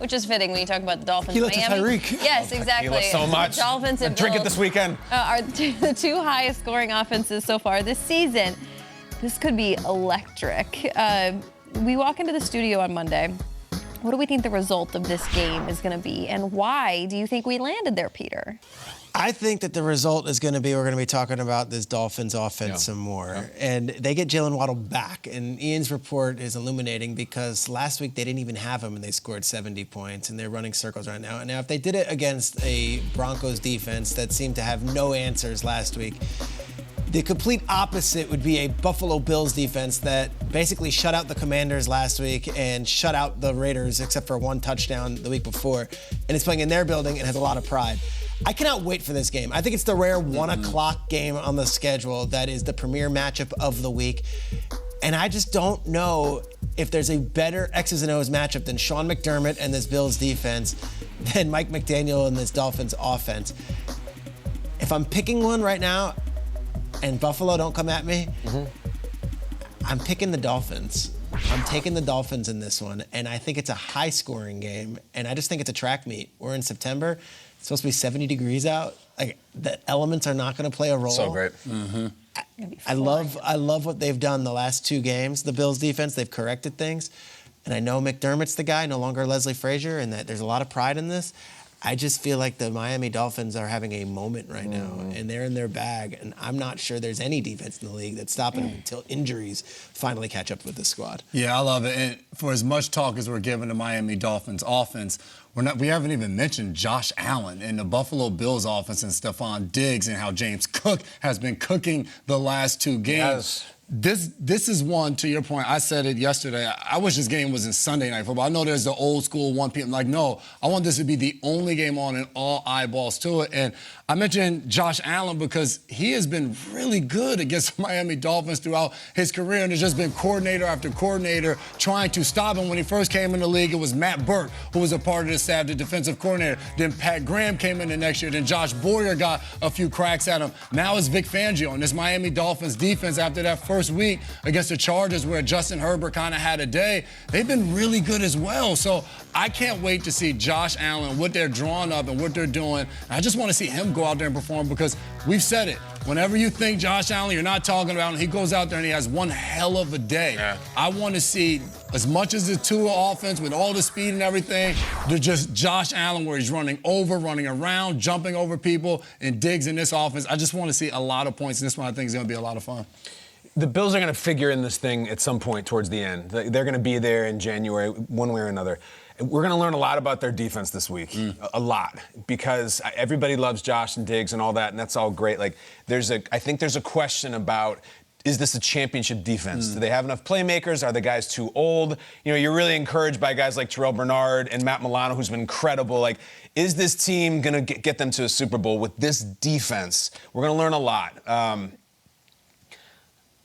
Which is fitting when you talk about the Dolphins. Tequila to Miami. Tyreek. Yes, exactly. So much. Dolphins and drink Bills it this weekend. Are the two highest scoring offenses so far this season. This could be electric. We walk into the studio on Monday. What do we think the result of this game is going to be, and why do you think we landed there, Peter? I think that the result is going to be we're going to be talking about this Dolphins offense some more. And they get Jalen Waddle back. And Ian's report is illuminating because last week they didn't even have him and they scored 70 points. And they're running circles right now. And now if they did it against a Broncos defense that seemed to have no answers last week, the complete opposite would be a Buffalo Bills defense that basically shut out the Commanders last week and shut out the Raiders except for one touchdown the week before. And it's playing in their building and has a lot of pride. I cannot wait for this game. I think it's the rare 1 o'clock game on the schedule that is the premier matchup of the week. And I just don't know if there's a better X's and O's matchup than Sean McDermott and this Bills defense than Mike McDaniel and this Dolphins offense. If I'm picking one right now, and Buffalo don't come at me, I'm picking the Dolphins. I'm taking the Dolphins in this one, and I think it's a high-scoring game, and I just think it's a track meet. We're in September. It's supposed to be 70 degrees out. Like, the elements are not going to play a role. So great. I love what they've done the last 2 games, the Bills defense. They've corrected things. And I know McDermott's the guy, no longer Leslie Frazier, and that there's a lot of pride in this. I just feel like the Miami Dolphins are having a moment right now, and they're in their bag, and I'm not sure there's any defense in the league that's stopping them until injuries finally catch up with the squad. Yeah, I love it. And for as much talk as we're giving the Miami Dolphins offense, we haven't even mentioned Josh Allen and the Buffalo Bills offense and Stephon Diggs and how James Cook has been cooking the last 2 games. Yes. This is one, to your point, I said it yesterday, I wish this game was in Sunday Night Football. I know there's the old school 1 p.m. Like, no, I want this to be the only game on and all eyeballs to it. And I mentioned Josh Allen because he has been really good against the Miami Dolphins throughout his career, and there's just been coordinator after coordinator trying to stop him. When he first came in the league, it was Matt Burke, who was a part of the staff, the defensive coordinator. Then Pat Graham came in the next year. Then Josh Boyer got a few cracks at him. Now it's Vic Fangio, and this Miami Dolphins defense after that first week against the Chargers where Justin Herbert kind of had a day, they've been really good as well. So I can't wait to see Josh Allen, what they're drawing up and what they're doing. I just want to see him go out there and perform because we've said it. Whenever you think Josh Allen, you're not talking about him. He goes out there and he has one hell of a day. Yeah. I want to see, as much as the Tua offense with all the speed and everything, there's just Josh Allen where he's running over, running around, jumping over people, and Diggs in this offense. I just want to see a lot of points, and this one I think is going to be a lot of fun. The Bills are going to figure in this thing at some point towards the end. They're going to be there in January, one way or another. We're going to learn a lot about their defense this week, a lot, because everybody loves Josh and Diggs and all that, and that's all great. Like, I think there's a question about, is this a championship defense? Do they have enough playmakers? Are the guys too old? You know, you're really encouraged by guys like Terrell Bernard and Matt Milano, who's been incredible. Like, is this team going to get them to a Super Bowl with this defense? We're going to learn a lot.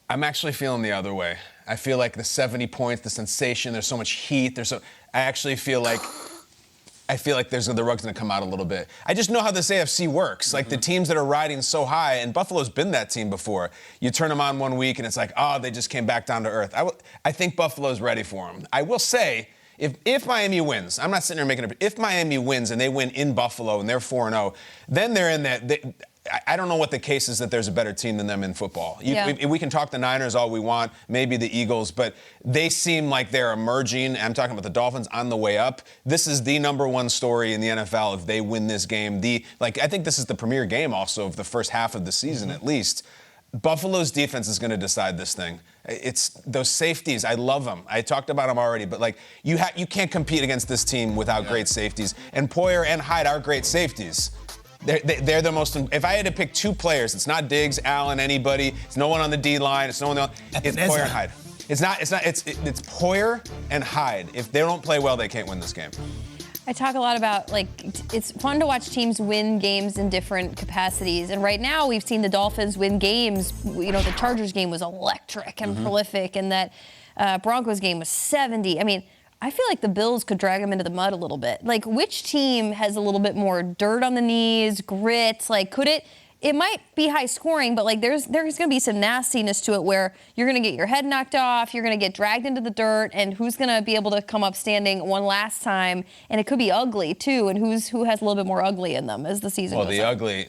I'm actually feeling the other way. I feel like the 70 points, the sensation, there's so much heat. I actually feel like the rug's gonna come out a little bit. I just know how this AFC works. Like the teams that are riding so high, and Buffalo's been that team before. You turn them on one week and it's like, oh, they just came back down to earth. I think Buffalo's ready for them. I will say, if Miami wins, I'm not sitting there making if Miami wins and they win in Buffalo and they're 4-0, then they're in that. I don't know what the case is that there's a better team than them in football. We can talk the Niners all we want, maybe the Eagles, but they seem like they're emerging. I'm talking about the Dolphins on the way up. This is the number one story in the NFL if they win this game. I think this is the premier game also of the first half of the season at least. Buffalo's defense is going to decide this thing. It's those safeties. I love them. I talked about them already, but like you can't compete against this team without great safeties. And Poyer and Hyde are great safeties. They're the most. If I had to pick 2 players, it's not Diggs, Allen, anybody. It's no one on the D line. It's no one else. It's Poyer and Hyde. It's Poyer and Hyde. If they don't play well, they can't win this game. I talk a lot about, like, it's fun to watch teams win games in different capacities. And right now we've seen the Dolphins win games. You know, the Chargers game was electric and prolific, and that Broncos game was 70. I mean, I feel like the Bills could drag them into the mud a little bit. Like, which team has a little bit more dirt on the knees, grit? Like, could it it might be high scoring, but like there's going to be some nastiness to it where you're going to get your head knocked off, you're going to get dragged into the dirt, and who's going to be able to come up standing one last time, and it could be ugly too, and who has a little bit more ugly in them as the season goes on.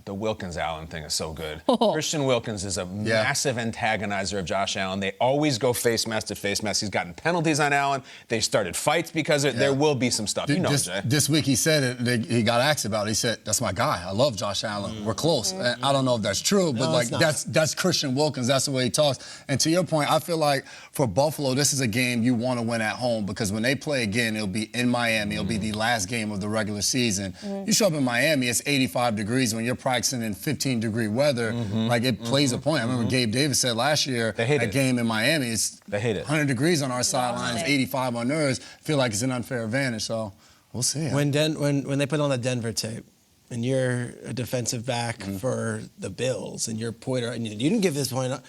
The Wilkins-Allen thing is so good. Christian Wilkins is a massive antagonizer of Josh Allen. They always go face mask to face mask. He's gotten penalties on Allen. They started fights because of it. There will be some stuff. You know, Jay. This week he said it. He got asked about it. He said, "That's my guy. I love Josh Allen. We're close." And I don't know if that's true, but that's Christian Wilkins. That's the way he talks. And to your point, I feel like for Buffalo, this is a game you want to win at home because when they play again, it'll be in Miami. It'll be the last game of the regular season. You show up in Miami, it's 85 degrees when you're practicing in 15-degree weather. Like it plays a point. I remember Gabe Davis said last year that game in Miami, it's 100 degrees on our sidelines, 85 on theirs. Feel like it's an unfair advantage. So we'll see. When they put on the Denver tape, and you're a defensive back for the Bills, and you're Poiter, and you didn't give this point.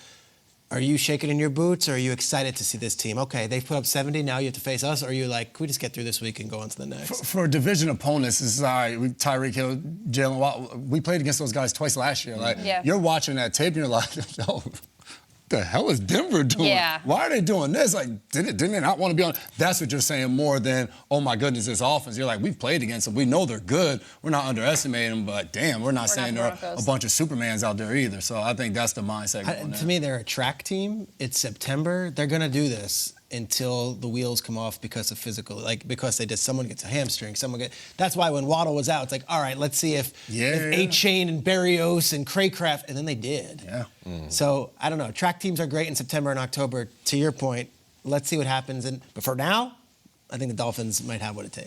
Are you shaking in your boots, or are you excited to see this team? Okay, they've put up 70, now you have to face us, or are you like, can we just get through this week and go on to the next? For division opponents, it's all right. Tyreek Hill, Jalen Waddle, we played against those guys twice last year. Like, you're watching that tape, and you're like, oh, the hell is Denver doing? Yeah. Why are they doing this? Like, didn't they not want to be on? That's what you're saying more than, oh my goodness, this offense. You're like, we've played against them. We know they're good. We're not underestimating them, but damn, we're not saying there are a bunch of Supermans out there either. So I think that's the mindset going to me, they're a track team. It's September. They're going to do this until the wheels come off because of physical, like because someone gets a hamstring, that's why when Waddle was out, it's like, all right, let's see if A-Chain and Berrios and Craycraft, and then they did. So I don't know. Track teams are great in September and October. To your point, let's see what happens. But for now, I think the Dolphins might have what it takes.